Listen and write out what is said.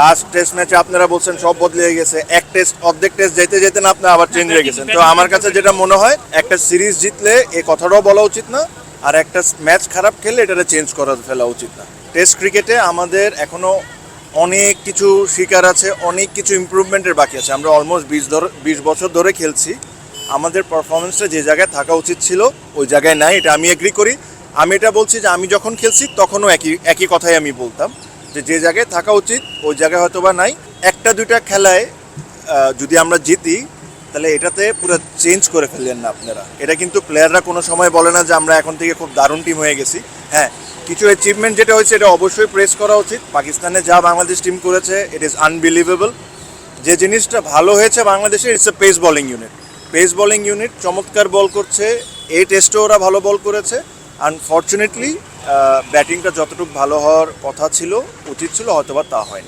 Last test ম্যাচে আপনারা বলছেন সব বদলে গেছে, এক টেস্ট অর্ধেক টেস্ট যেতে যেতে না আপনারা আবার চেঞ্জ হয়ে গেছেন। তো আমার কাছে যেটা মনে হয়, একটা সিরিজ জিতলে এই কথাটাও বলা উচিত না, আর একটা ম্যাচ খারাপ খেললে এটা চেঞ্জ করে ফেলা উচিত না। টেস্ট ক্রিকেটে আমাদের এখনো অনেক কিছু শিকার আছে, অনেক কিছু ইমপ্রুভমেন্টের বাকি আছে। আমরা অলমোস্ট 20 বছর ধরে খেলছি, আমাদের পারফরমেন্সটা যে জায়গায় থাকা উচিত ছিল ওই জায়গায় নাই, এটা আমি এগ্রি করি। আমি এটা বলছি যে আমি যখন খেলছি তখনও একই কথাই আমি বলতাম, যে জায়গায় থাকা উচিত ওই জায়গায় হয়তো বা নাই। একটা দুইটা খেলায় যদি আমরা জিতি, তাহলে এটাতে পুরো চেঞ্জ করে ফেললেন না আপনারা। এটা কিন্তু প্লেয়াররা কোনো সময় বলে না যে আমরা এখন থেকে খুব দারুণ টিম হয়ে গেছি। হ্যাঁ, কিছু অ্যাচিভমেন্ট যেটা হয়েছে এটা অবশ্যই প্রেস করা উচিত। পাকিস্তানে যা বাংলাদেশ টিম করেছে ইট ইজ আনবিলিভেবল। যে জিনিসটা ভালো হয়েছে বাংলাদেশে, it's a pace bowling unit. Pace bowling unit চমৎকার বল করছে, এই টেস্টে ওরা ভালো বল করেছে। আনফর্চুনেটলি ব্যাটিংটা যতটুকু ভালো হওয়ার কথা ছিল, উচিত ছিল, হয়তোবা তা হয়নি।